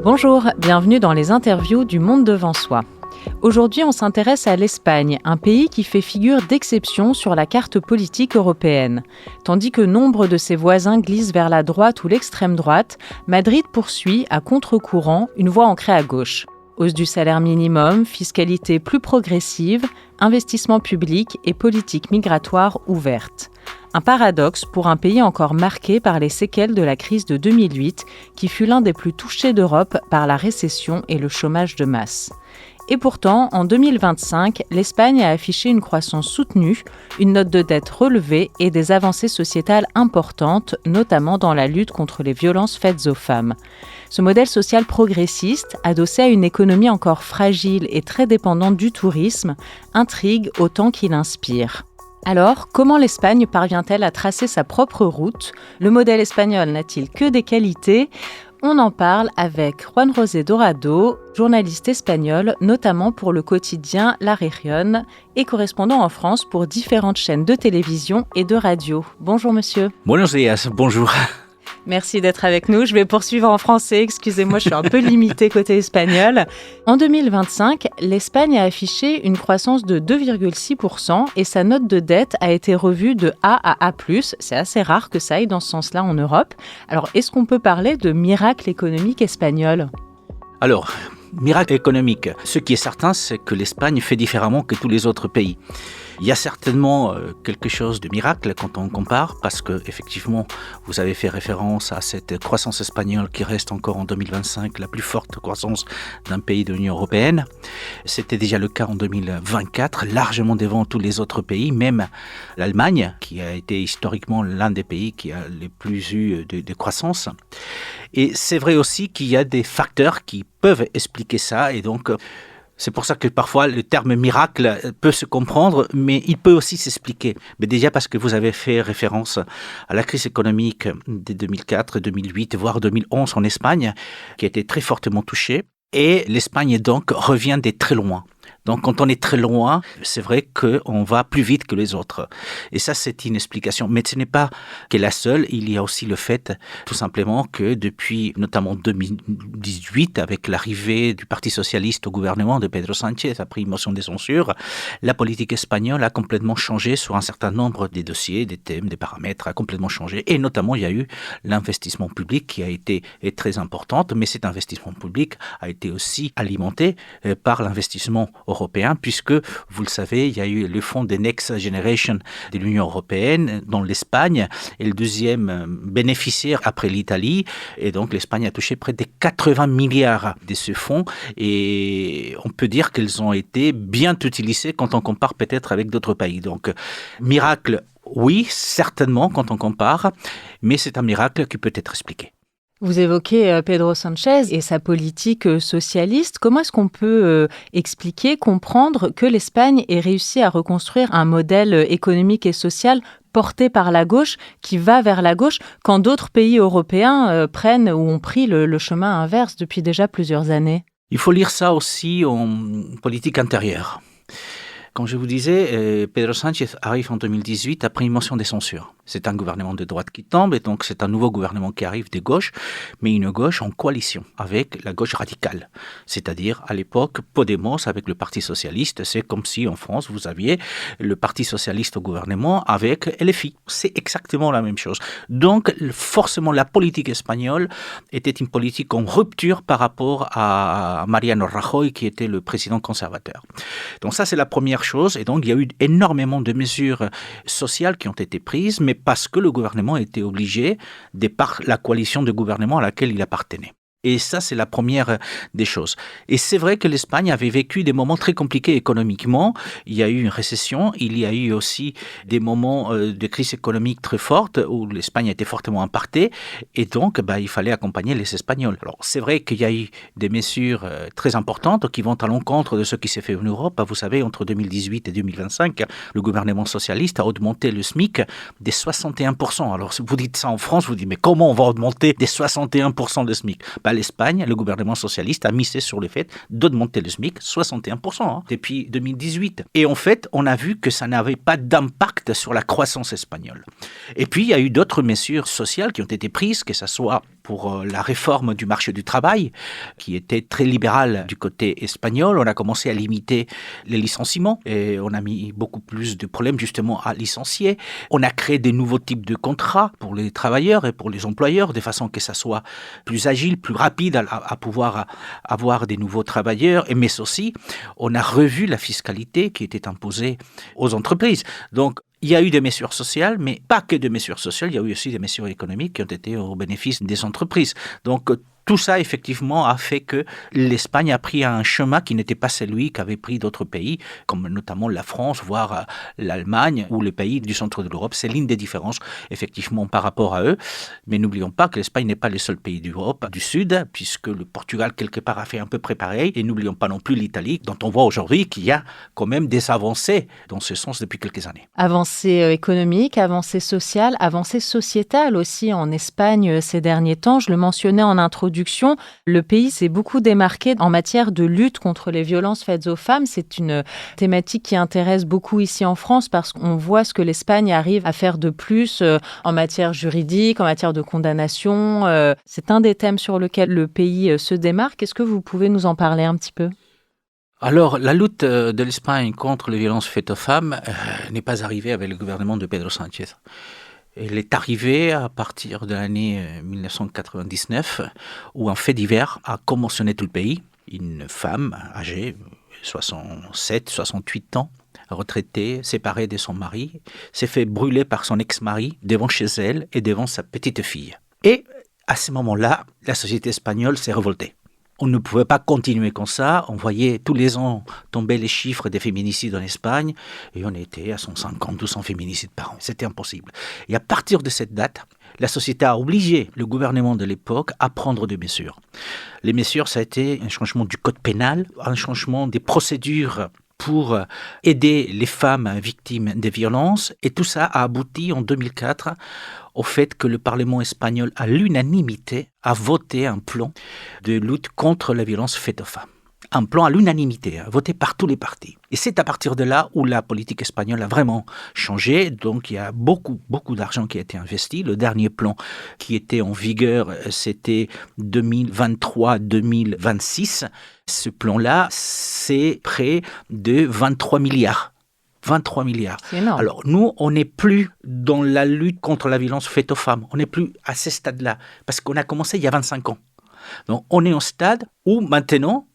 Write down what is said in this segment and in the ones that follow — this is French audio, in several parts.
Bonjour, bienvenue dans les interviews du Monde devant soi. Aujourd'hui, on s'intéresse à l'Espagne, un pays qui fait figure d'exception sur la carte politique européenne. Tandis que nombre de ses voisins glissent vers la droite ou l'extrême droite, Madrid poursuit, à contre-courant, une voie ancrée à gauche. Hausse du salaire minimum, fiscalité plus progressive, investissement public et politique migratoire ouverte. Un paradoxe pour un pays encore marqué par les séquelles de la crise de 2008, qui fut l'un des plus touchés d'Europe par la récession et le chômage de masse. Et pourtant, en 2025, l'Espagne a affiché une croissance soutenue, une note de dette relevée et des avancées sociétales importantes, notamment dans la lutte contre les violences faites aux femmes. Ce modèle social progressiste, adossé à une économie encore fragile et très dépendante du tourisme, intrigue autant qu'il inspire. Alors, comment l'Espagne parvient-elle à tracer sa propre route ? Le modèle espagnol n'a-t-il que des qualités ? On en parle avec Juan José Dorado, journaliste espagnol, notamment pour le quotidien La Région et correspondant en France pour différentes chaînes de télévision et de radio. Bonjour monsieur. Buenos días, bonjour. Merci d'être avec nous. Je vais poursuivre en français. Excusez-moi, je suis un peu limitée côté espagnol. En 2025, l'Espagne a affiché une croissance de 2,6% et sa note de dette a été revue de A à A+. C'est assez rare que ça aille dans ce sens-là en Europe. Alors, est-ce qu'on peut parler de miracle économique espagnol ? Alors, miracle économique. Ce qui est certain, c'est que l'Espagne fait différemment que tous les autres pays. Il y a certainement quelque chose de miracle quand on compare, parce que effectivement, vous avez fait référence à cette croissance espagnole qui reste encore en 2025 la plus forte croissance d'un pays de l'Union européenne. C'était déjà le cas en 2024, largement devant tous les autres pays, même l'Allemagne, qui a été historiquement l'un des pays qui a le plus eu de croissance. Et c'est vrai aussi qu'il y a des facteurs qui peuvent expliquer ça, et donc c'est pour ça que parfois le terme miracle peut se comprendre, mais il peut aussi s'expliquer. Mais déjà parce que vous avez fait référence à la crise économique de 2004, 2008, voire 2011 en Espagne, qui a été très fortement touchée. Et l'Espagne donc revient de très loin. Donc, quand on est très loin, c'est vrai qu'on va plus vite que les autres. Et ça, c'est une explication. Mais ce n'est pas que la seule. Il y a aussi le fait, tout simplement, que depuis, notamment 2018, avec l'arrivée du Parti socialiste au gouvernement de Pedro Sánchez, après une motion de censure, la politique espagnole a complètement changé sur un certain nombre des dossiers, des thèmes, des paramètres, a complètement changé. Et notamment, il y a eu l'investissement public qui a été très important. Mais cet investissement public a été aussi alimenté par l'investissement européen, puisque, vous le savez, il y a eu le fonds des Next Generation de l'Union européenne, dont l'Espagne est le deuxième bénéficiaire après l'Italie. Et donc, l'Espagne a touché près de 80 milliards de ce fonds. Et on peut dire qu'elles ont été bien utilisées quand on compare peut-être avec d'autres pays. Donc, miracle, oui, certainement quand on compare, mais c'est un miracle qui peut être expliqué. Vous évoquez Pedro Sánchez et sa politique socialiste. Comment est-ce qu'on peut expliquer, comprendre que l'Espagne ait réussi à reconstruire un modèle économique et social porté par la gauche, qui va vers la gauche, quand d'autres pays européens prennent ou ont pris le chemin inverse depuis déjà plusieurs années ? Il faut lire ça aussi en politique intérieure. Comme je vous disais, Pedro Sánchez arrive en 2018 après une motion de censure. C'est un gouvernement de droite qui tombe et donc c'est un nouveau gouvernement qui arrive de gauche, mais une gauche en coalition avec la gauche radicale. C'est-à-dire, à l'époque, Podemos avec le Parti socialiste, c'est comme si en France, vous aviez le Parti socialiste au gouvernement avec LFI. C'est exactement la même chose. Donc, forcément, la politique espagnole était une politique en rupture par rapport à Mariano Rajoy, qui était le président conservateur. Donc ça, c'est la première chose. Et donc, il y a eu énormément de mesures sociales qui ont été prises, mais parce que le gouvernement était obligé, de par la coalition de gouvernement à laquelle il appartenait. Et ça, c'est la première des choses. Et c'est vrai que l'Espagne avait vécu des moments très compliqués économiquement. Il y a eu une récession, il y a eu aussi des moments de crise économique très forte où l'Espagne était fortement impactée. Et donc, il fallait accompagner les Espagnols. Alors, c'est vrai qu'il y a eu des mesures très importantes qui vont à l'encontre de ce qui s'est fait en Europe. Vous savez, entre 2018 et 2025, le gouvernement socialiste a augmenté le SMIC de 61%. Alors, si vous dites ça en France, vous dites, mais comment on va augmenter de 61% le SMIC ? L'Espagne, le gouvernement socialiste a misé sur le fait d'augmenter le SMIC 61% depuis 2018. Et en fait, on a vu que ça n'avait pas d'impact sur la croissance espagnole. Et puis, il y a eu d'autres mesures sociales qui ont été prises, que ce soit pour la réforme du marché du travail, qui était très libérale du côté espagnol. On a commencé à limiter les licenciements et on a mis beaucoup plus de problèmes justement à licencier. On a créé des nouveaux types de contrats pour les travailleurs et pour les employeurs, de façon que ça soit plus agile, plus rapide à pouvoir avoir des nouveaux travailleurs. Mais aussi, on a revu la fiscalité qui était imposée aux entreprises. Donc, il y a eu des mesures sociales, mais pas que des mesures sociales, il y a eu aussi des mesures économiques qui ont été au bénéfice des entreprises. Donc, tout ça, effectivement, a fait que l'Espagne a pris un chemin qui n'était pas celui qu'avaient pris d'autres pays, comme notamment la France, voire l'Allemagne ou les pays du centre de l'Europe. C'est l'une des différences, effectivement, par rapport à eux. Mais n'oublions pas que l'Espagne n'est pas le seul pays d'Europe du Sud, puisque le Portugal, quelque part, a fait un peu près pareil. Et n'oublions pas non plus l'Italie, dont on voit aujourd'hui qu'il y a quand même des avancées dans ce sens depuis quelques années. Avancées économiques, avancées sociales, avancées sociétales aussi en Espagne ces derniers temps. Je le mentionnais en introduction. Le pays s'est beaucoup démarqué en matière de lutte contre les violences faites aux femmes. C'est une thématique qui intéresse beaucoup ici en France parce qu'on voit ce que l'Espagne arrive à faire de plus en matière juridique, en matière de condamnation. C'est un des thèmes sur lesquels le pays se démarque. Est-ce que vous pouvez nous en parler un petit peu ? Alors, la lutte de l'Espagne contre les violences faites aux femmes n'est pas arrivée avec le gouvernement de Pedro Sánchez. Elle est arrivée à partir de l'année 1999, où un fait divers a commotionné tout le pays. Une femme âgée, 67, 68 ans, retraitée, séparée de son mari, s'est fait brûler par son ex-mari devant chez elle et devant sa petite fille. Et à ce moment-là, la société espagnole s'est révoltée. On ne pouvait pas continuer comme ça. On voyait tous les ans tomber les chiffres des féminicides en Espagne et on était à 150, 200 féminicides par an. C'était impossible. Et à partir de cette date, la société a obligé le gouvernement de l'époque à prendre des mesures. Les mesures, ça a été un changement du code pénal, un changement des procédures pour aider les femmes victimes de violences. Et tout ça a abouti en 2004 au fait que le Parlement espagnol, à l'unanimité, a voté un plan de lutte contre la violence faite aux femmes. Un plan à l'unanimité, voté par tous les partis. Et c'est à partir de là où la politique espagnole a vraiment changé. Donc il y a beaucoup d'argent qui a été investi. Le dernier plan qui était en vigueur, c'était 2023-2026. Ce plan-là, c'est près de 23 milliards. 23 milliards. C'est énorme. Alors nous, on n'est plus dans la lutte contre la violence faite aux femmes. On n'est plus à ce stade-là. Parce qu'on a commencé il y a 25 ans. Donc on est au stade où maintenant,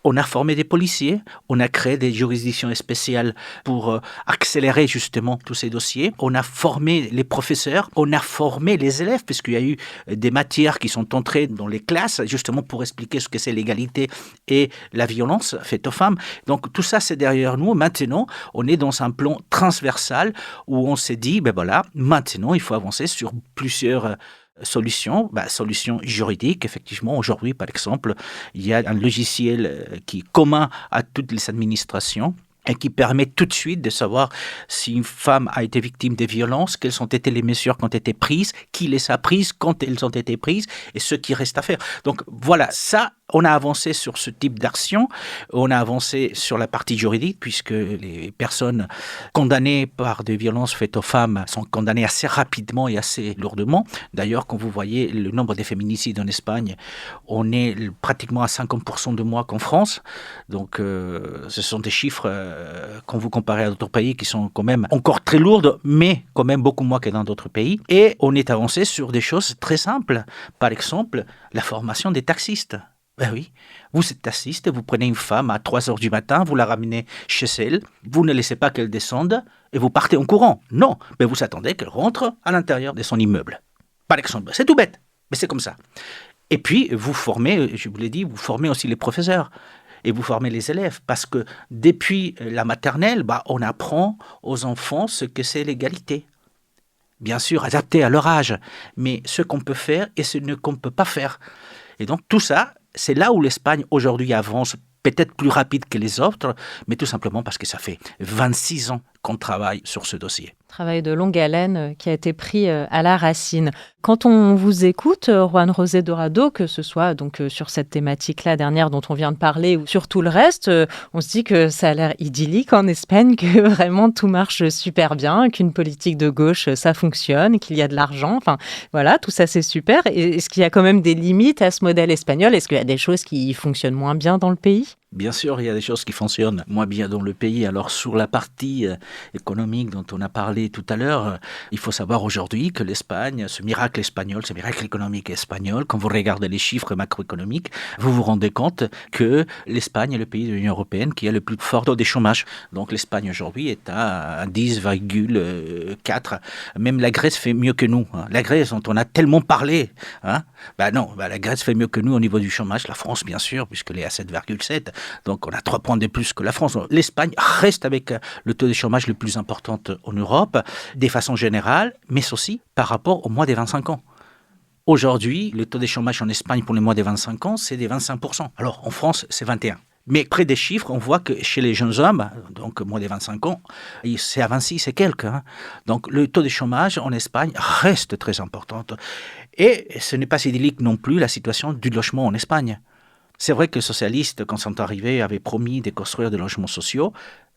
on a formé des policiers, on a créé des juridictions spéciales pour accélérer justement tous ces dossiers. On a formé les professeurs, on a formé les élèves, puisqu'il y a eu des matières qui sont entrées dans les classes, justement pour expliquer ce que c'est l'égalité et la violence faite aux femmes. Donc tout ça, c'est derrière nous. Maintenant, on est dans un plan transversal où on s'est dit, ben voilà, maintenant, il faut avancer sur plusieurs solutions juridiques. Effectivement, aujourd'hui, par exemple, il y a un logiciel qui est commun à toutes les administrations et qui permet tout de suite de savoir si une femme a été victime de violences, quelles ont été les mesures qui ont été prises, qui les a prises, quand elles ont été prises et ce qui reste à faire. Donc voilà, ça, on a avancé sur ce type d'action, on a avancé sur la partie juridique puisque les personnes condamnées par des violences faites aux femmes sont condamnées assez rapidement et assez lourdement. D'ailleurs, quand vous voyez le nombre de féminicides en Espagne, on est pratiquement à 50% de moins qu'en France. Donc ce sont des chiffres, quand vous comparez à d'autres pays, qui sont quand même encore très lourdes, mais quand même beaucoup moins que dans d'autres pays. Et on est avancé sur des choses très simples. Par exemple, la formation des taxistes. Ben oui, vous êtes taxiste, vous prenez une femme à 3 heures du matin, vous la ramenez chez elle, vous ne laissez pas qu'elle descende et vous partez en courant. Non, mais vous attendez qu'elle rentre à l'intérieur de son immeuble. Par exemple, c'est tout bête, mais c'est comme ça. Et puis, vous formez, je vous l'ai dit, vous formez aussi les professeurs et vous formez les élèves parce que depuis la maternelle, on apprend aux enfants ce que c'est l'égalité. Bien sûr, adapté à leur âge, mais ce qu'on peut faire et ce qu'on ne peut pas faire. Et donc, tout ça, c'est là où l'Espagne, aujourd'hui, avance peut-être plus rapide que les autres, mais tout simplement parce que ça fait 26 ans qu'on travaille sur ce dossier. Travail de longue haleine qui a été pris à la racine. Quand on vous écoute, Juan José Dorado, que ce soit donc sur cette thématique-là dernière dont on vient de parler ou sur tout le reste, on se dit que ça a l'air idyllique en Espagne, que vraiment tout marche super bien, qu'une politique de gauche, ça fonctionne, qu'il y a de l'argent. Enfin, voilà, tout ça, c'est super. Et est-ce qu'il y a quand même des limites à ce modèle espagnol? Est-ce qu'il y a des choses qui fonctionnent moins bien dans le pays? Bien sûr, il y a des choses qui fonctionnent moins bien dans le pays. Alors, sur la partie économique dont on a parlé tout à l'heure, il faut savoir aujourd'hui que l'Espagne, ce miracle espagnol, ce miracle économique espagnol, quand vous regardez les chiffres macroéconomiques, vous vous rendez compte que l'Espagne est le pays de l'Union européenne qui a le plus fort taux de chômage. Donc, l'Espagne aujourd'hui est à 10,4. Même la Grèce fait mieux que nous. La Grèce, dont on a tellement parlé, la Grèce fait mieux que nous au niveau du chômage. La France, bien sûr, puisqu'elle est à 7,7. Donc, on a 3 points de plus que la France. L'Espagne reste avec le taux de chômage le plus important en Europe, de façon générale, mais aussi par rapport au moins des 25 ans. Aujourd'hui, le taux de chômage en Espagne pour les moins des 25 ans, c'est des 25%. Alors, en France, c'est 21%. Mais près des chiffres, on voit que chez les jeunes hommes, donc moins des 25 ans, c'est à 26 et quelques. Donc, le taux de chômage en Espagne reste très important. Et ce n'est pas si idyllique non plus la situation du logement en Espagne. C'est vrai que les socialistes, quand sont arrivés, avaient promis de construire des logements sociaux.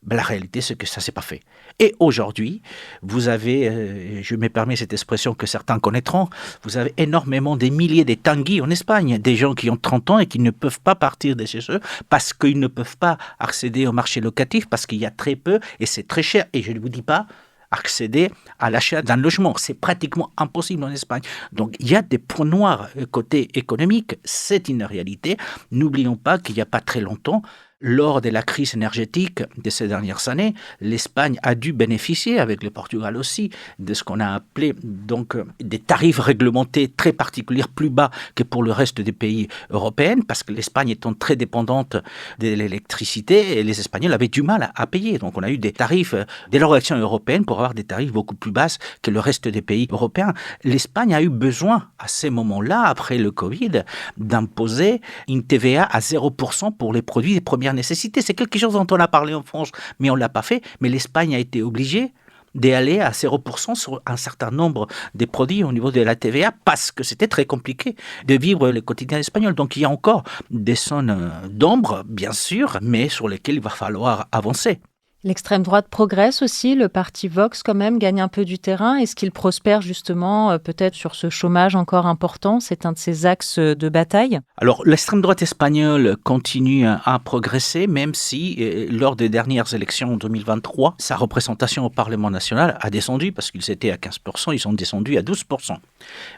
Mais la réalité, c'est que ça ne s'est pas fait. Et aujourd'hui, vous avez, je me permets cette expression que certains connaîtront, vous avez énormément des milliers de tanguis en Espagne, des gens qui ont 30 ans et qui ne peuvent pas partir de chez eux parce qu'ils ne peuvent pas accéder au marché locatif, parce qu'il y a très peu et c'est très cher. Et je ne vous dis pas accéder à l'achat d'un logement. C'est pratiquement impossible en Espagne. Donc, il y a des points noirs côté économique. C'est une réalité. N'oublions pas qu'il n'y a pas très longtemps, lors de la crise énergétique de ces dernières années, l'Espagne a dû bénéficier, avec le Portugal aussi, de ce qu'on a appelé donc des tarifs réglementés très particuliers, plus bas que pour le reste des pays européens, parce que l'Espagne étant très dépendante de l'électricité, les Espagnols avaient du mal à payer. Donc on a eu des tarifs de l'organisation européenne pour avoir des tarifs beaucoup plus bas que le reste des pays européens. L'Espagne a eu besoin, à ces moments-là, après le Covid, d'imposer une TVA à 0% pour les produits de première nécessité. C'est quelque chose dont on a parlé en France, mais on ne l'a pas fait. Mais l'Espagne a été obligée d'aller à 0% sur un certain nombre de produits au niveau de la TVA parce que c'était très compliqué de vivre le quotidien espagnol. Donc il y a encore des zones d'ombre, bien sûr, mais sur lesquelles il va falloir avancer. L'extrême droite progresse aussi, le parti Vox quand même gagne un peu du terrain. Est-ce qu'il prospère justement peut-être sur ce chômage encore important? C'est un de ses axes de bataille. Alors l'extrême droite espagnole continue à progresser, même si lors des dernières élections en 2023, sa représentation au Parlement national a descendu parce qu'ils étaient à 15%, ils sont descendus à 12%.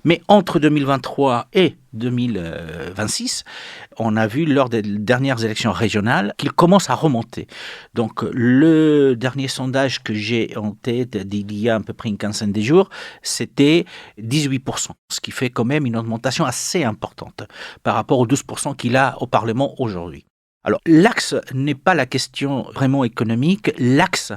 Mais entre 2023 et 2026, on a vu lors des dernières élections régionales qu'il commence à remonter. Donc le dernier sondage que j'ai en tête d'il y a à peu près une quinzaine de jours, c'était 18%, ce qui fait quand même une augmentation assez importante par rapport aux 12% qu'il a au Parlement aujourd'hui. Alors, l'axe n'est pas la question vraiment économique. L'axe,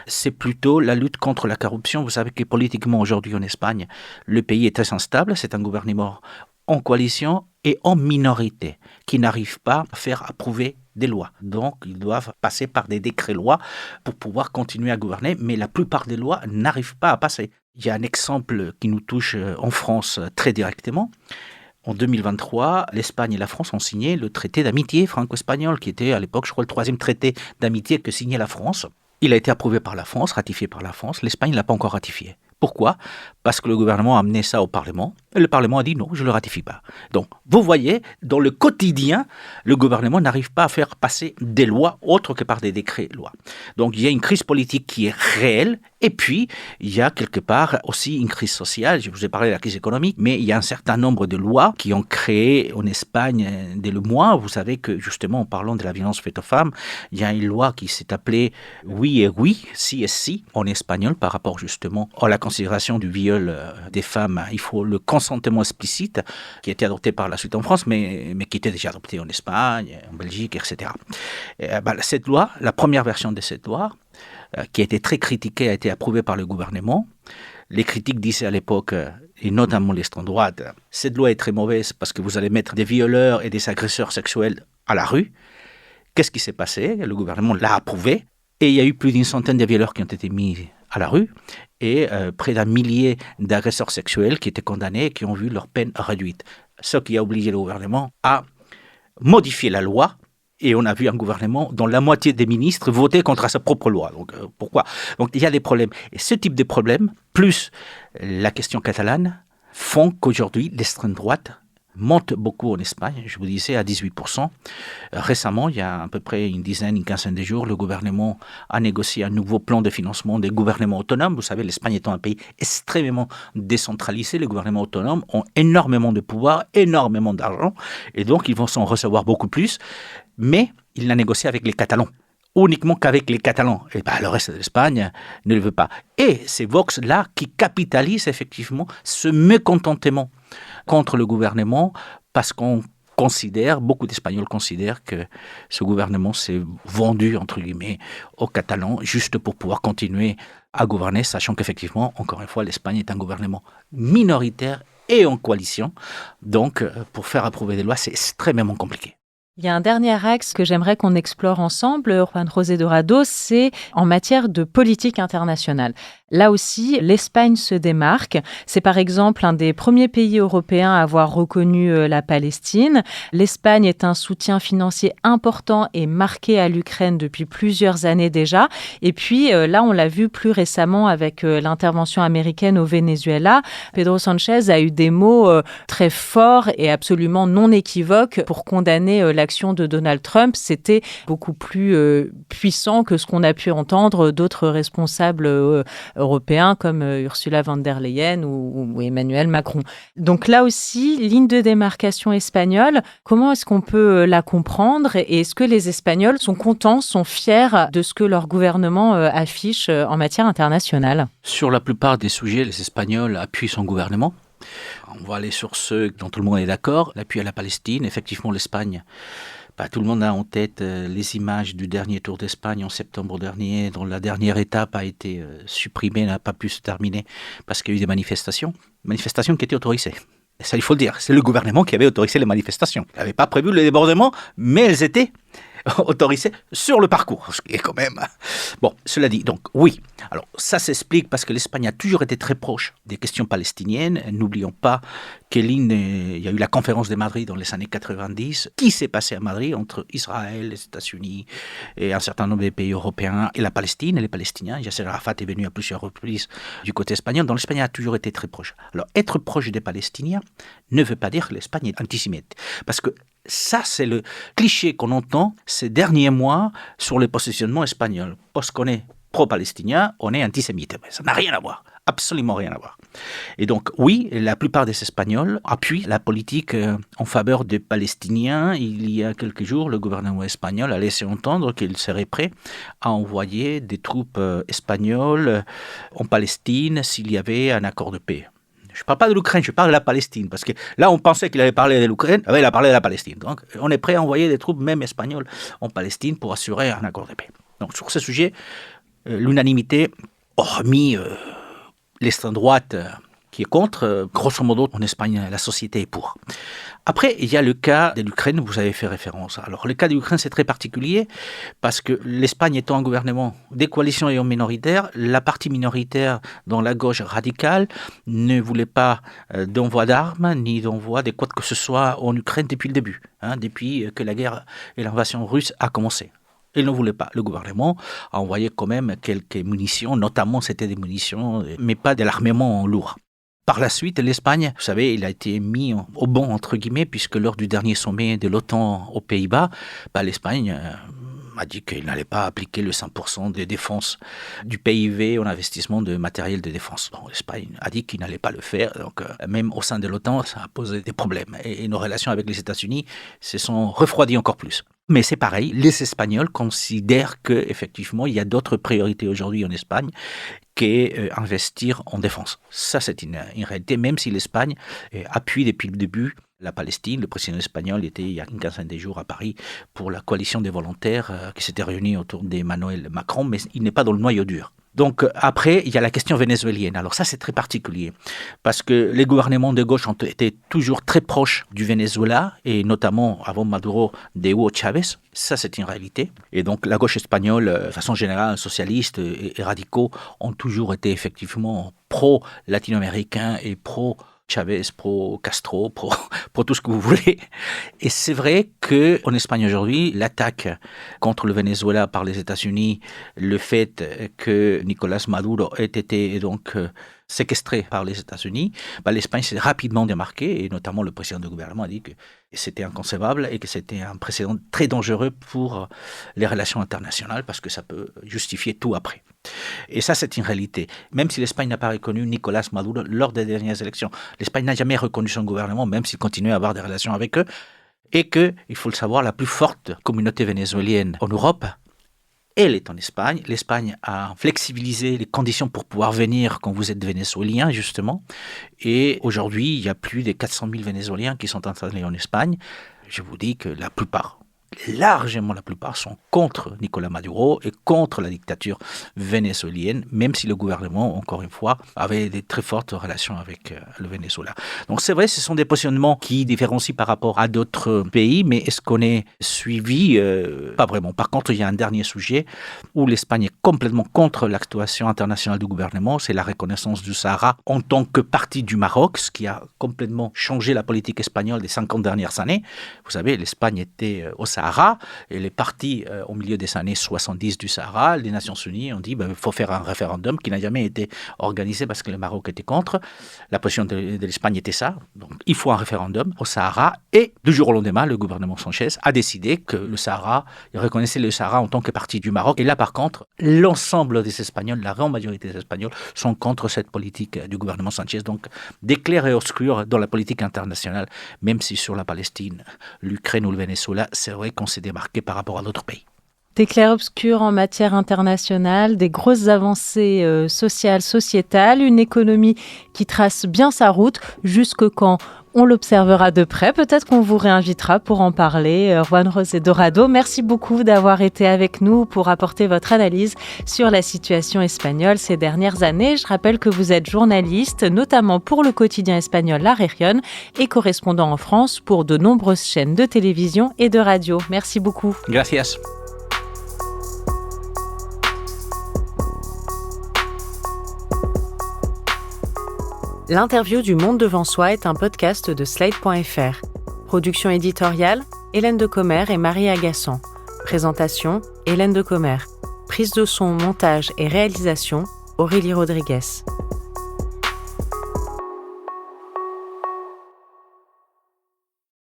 c'est plutôt la lutte contre la corruption. Vous savez que politiquement, aujourd'hui en Espagne, le pays est très instable. C'est un gouvernement en coalition et en minorité qui n'arrive pas à faire approuver des lois. Donc, ils doivent passer par des décrets-lois pour pouvoir continuer à gouverner, mais la plupart des lois n'arrivent pas à passer. Il y a un exemple qui nous touche en France très directement. En 2023, l'Espagne et la France ont signé le traité d'amitié franco-espagnol, qui était à l'époque, je crois, le 3e traité d'amitié que signait la France. Il a été approuvé par la France, ratifié par la France. L'Espagne ne l'a pas encore ratifié. Pourquoi ? Parce que le gouvernement a amené ça au Parlement et le Parlement a dit non, je ne le ratifie pas. Donc, vous voyez, dans le quotidien, le gouvernement n'arrive pas à faire passer des lois autres que par des décrets-lois. Donc, il y a une crise politique qui est réelle et puis, il y a quelque part aussi une crise sociale. Je vous ai parlé de la crise économique, mais il y a un certain nombre de lois qui ont créé en Espagne dès le mois. Vous savez que justement, en parlant de la violence faite aux femmes, il y a une loi qui s'est appelée Oui et Oui, Si et Si, en espagnol, par rapport justement à la considération du viol des femmes. Il faut le consentement explicite qui a été adopté par la suite en France, mais qui était déjà adopté en Espagne, en Belgique, etc. Cette loi, la première version de cette loi, qui a été très critiquée, a été approuvée par le gouvernement. Les critiques disaient à l'époque, et notamment l'extrême droite, cette loi est très mauvaise parce que vous allez mettre des violeurs et des agresseurs sexuels à la rue. Qu'est-ce qui s'est passé ? Le gouvernement l'a approuvé et il y a eu plus d'une centaine de violeurs qui ont été mis à la rue et près d'un millier d'agresseurs sexuels qui étaient condamnés et qui ont vu leur peine réduite. Ce qui a obligé le gouvernement à modifier la loi. Et on a vu un gouvernement dont la moitié des ministres votaient contre sa propre loi. Donc, pourquoi ? Donc, il y a des problèmes. Et ce type de problèmes, plus la question catalane, font qu'aujourd'hui, l'extrême droite monte beaucoup en Espagne. Je vous disais, à 18%. Récemment, il y a à peu près une quinzaine de jours, le gouvernement a négocié un nouveau plan de financement des gouvernements autonomes. Vous savez, l'Espagne étant un pays extrêmement décentralisé, les gouvernements autonomes ont énormément de pouvoir, énormément d'argent, et donc ils vont s'en recevoir beaucoup plus. Mais il l'a négocié avec les Catalans, uniquement qu'avec les Catalans. Et le reste de l'Espagne ne le veut pas. Et c'est Vox-là qui capitalise effectivement ce mécontentement contre le gouvernement, parce qu'on considère, beaucoup d'Espagnols considèrent que ce gouvernement s'est vendu, entre guillemets, aux Catalans, juste pour pouvoir continuer à gouverner, sachant qu'effectivement, encore une fois, l'Espagne est un gouvernement minoritaire et en coalition. Donc, pour faire approuver des lois, c'est extrêmement compliqué. Il y a un dernier axe que j'aimerais qu'on explore ensemble, Juan José Dorado, c'est en matière de politique internationale. Là aussi, l'Espagne se démarque. C'est par exemple un des premiers pays européens à avoir reconnu la Palestine. L'Espagne est un soutien financier important et marqué à l'Ukraine depuis plusieurs années déjà. Et puis là, on l'a vu plus récemment avec l'intervention américaine au Venezuela. Pedro Sánchez a eu des mots très forts et absolument non équivoques pour condamner l'action de Donald Trump. C'était beaucoup plus puissant que ce qu'on a pu entendre d'autres responsables européens comme Ursula von der Leyen ou Emmanuel Macron. Donc là aussi, ligne de démarcation espagnole, comment est-ce qu'on peut la comprendre et est-ce que les Espagnols sont contents, sont fiers de ce que leur gouvernement affiche en matière internationale ? Sur la plupart des sujets, les Espagnols appuient son gouvernement. On va aller sur ceux dont tout le monde est d'accord. L'appui à la Palestine, effectivement l'Espagne. Tout le monde a en tête les images du dernier Tour d'Espagne en septembre dernier, dont la dernière étape a été supprimée, n'a pas pu se terminer parce qu'il y a eu des manifestations qui étaient autorisées. Et ça, il faut le dire, c'est le gouvernement qui avait autorisé les manifestations. Il n'avait pas prévu le débordement, mais elles étaient autorisées sur le parcours, ce qui est quand même... Bon, cela dit, donc oui. Alors ça s'explique parce que l'Espagne a toujours été très proche des questions palestiniennes. N'oublions pas il y a eu la conférence de Madrid dans les années 90. Qui s'est passé à Madrid entre Israël, les États-Unis et un certain nombre de pays européens et la Palestine et les Palestiniens. Yasser Arafat est venu à plusieurs reprises du côté espagnol. Donc l'Espagne a toujours été très proche. Alors être proche des Palestiniens ne veut pas dire que l'Espagne est antisémite. Parce que ça, c'est le cliché qu'on entend ces derniers mois sur le positionnement espagnol. Parce qu'on est pro-palestinien, on est antisémite. Mais ça n'a rien à voir, absolument rien à voir. Et donc, oui, la plupart des Espagnols appuient la politique en faveur des Palestiniens. Il y a quelques jours, le gouvernement espagnol a laissé entendre qu'il serait prêt à envoyer des troupes espagnoles en Palestine s'il y avait un accord de paix. Je ne parle pas de l'Ukraine, je parle de la Palestine. Parce que là, on pensait qu'il allait parler de l'Ukraine, il a parlé de la Palestine. Donc, on est prêt à envoyer des troupes, même espagnoles, en Palestine pour assurer un accord de paix. Donc, sur ce sujet, l'unanimité, hormis l'extrême droite qui est contre, grosso modo, en Espagne, la société est pour. Après, il y a le cas de l'Ukraine, vous avez fait référence. Alors, le cas de l'Ukraine, c'est très particulier parce que l'Espagne étant un gouvernement des coalitions et minoritaires, la partie minoritaire dans la gauche radicale ne voulait pas d'envoi d'armes ni d'envoi de quoi que ce soit en Ukraine depuis le début, depuis que la guerre et l'invasion russe a commencé. Il ne voulait pas. Le gouvernement a envoyé quand même quelques munitions, notamment c'était des munitions, mais pas de l'armement lourd. Par la suite, l'Espagne, vous savez, il a été mis au banc, entre guillemets, puisque lors du dernier sommet de l'OTAN aux Pays-Bas, l'Espagne a dit qu'il n'allait pas appliquer le 5% de défense du PIB en investissement de matériel de défense. Donc, l'Espagne a dit qu'il n'allait pas le faire. Donc, même au sein de l'OTAN, ça a posé des problèmes. Et nos relations avec les États-Unis se sont refroidies encore plus. Mais c'est pareil, les Espagnols considèrent qu'effectivement, il y a d'autres priorités aujourd'hui en Espagne qu'investir en défense. Ça, c'est une réalité, même si l'Espagne appuie depuis le début la Palestine. Le président espagnol était il y a une quinzaine de jours à Paris pour la coalition des volontaires qui s'était réunie autour d'Emmanuel Macron, mais il n'est pas dans le noyau dur. Donc après, il y a la question vénézuélienne. Alors ça, c'est très particulier parce que les gouvernements de gauche ont été toujours très proches du Venezuela et notamment avant Maduro, de Hugo Chávez. Ça, c'est une réalité. Et donc la gauche espagnole, de façon générale, socialistes et radicaux, ont toujours été effectivement pro-latino-américains et pro-Chavez, pro-Castro, pro tout ce que vous voulez. Et c'est vrai qu'en Espagne aujourd'hui, l'attaque contre le Venezuela par les États-Unis, le fait que Nicolás Maduro ait été donc séquestré par les États-Unis, l'Espagne s'est rapidement démarquée et notamment le président du gouvernement a dit que c'était inconcevable et que c'était un précédent très dangereux pour les relations internationales parce que ça peut justifier tout après. Et ça, c'est une réalité. Même si l'Espagne n'a pas reconnu Nicolás Maduro lors des dernières élections, l'Espagne n'a jamais reconnu son gouvernement, même s'il continue à avoir des relations avec eux, et que, il faut le savoir, la plus forte communauté vénézuélienne en Europe, elle est en Espagne. L'Espagne a flexibilisé les conditions pour pouvoir venir quand vous êtes vénézuélien, justement. Et aujourd'hui, il y a plus de 400 000 Vénézuéliens qui sont installés en Espagne. Je vous dis que la plupart, largement la plupart, sont contre Nicolás Maduro et contre la dictature vénézuélienne, même si le gouvernement, encore une fois, avait des très fortes relations avec le Venezuela. Donc c'est vrai, ce sont des positionnements qui différencient par rapport à d'autres pays, mais est-ce qu'on est suivi? Pas vraiment. Par contre, il y a un dernier sujet où l'Espagne est complètement contre l'actuation internationale du gouvernement, c'est la reconnaissance du Sahara en tant que partie du Maroc, ce qui a complètement changé la politique espagnole des 50 dernières années. Vous savez, l'Espagne était au Sahara, et les partis au milieu des années 70 du Sahara, les Nations Unies ont dit il faut faire un référendum qui n'a jamais été organisé parce que le Maroc était contre. La position de l'Espagne était ça. Donc, il faut un référendum au Sahara. Et du jour au lendemain, le gouvernement Sanchez a décidé que le Sahara, il reconnaissait le Sahara en tant que partie du Maroc. Et là, par contre, l'ensemble des Espagnols, la grande majorité des Espagnols, sont contre cette politique du gouvernement Sanchez. Donc, des clairs et obscurs dans la politique internationale, même si sur la Palestine, l'Ukraine ou le Venezuela, c'est vrai qu'on s'est démarqué par rapport à d'autres pays. Des clairs-obscurs en matière internationale, des grosses avancées sociales, sociétales, une économie qui trace bien sa route, jusque quand on l'observera de près. Peut-être qu'on vous réinvitera pour en parler. Juan José Dorado, merci beaucoup d'avoir été avec nous pour apporter votre analyse sur la situation espagnole ces dernières années. Je rappelle que vous êtes journaliste, notamment pour le quotidien espagnol La Région et correspondant en France pour de nombreuses chaînes de télévision et de radio. Merci beaucoup. Gracias. L'interview du Monde devant soi est un podcast de Slate.fr. Production éditoriale, Hélène Decommer et Marie Agassan. Présentation, Hélène Decommer. Prise de son, montage et réalisation, Aurélie Rodriguez.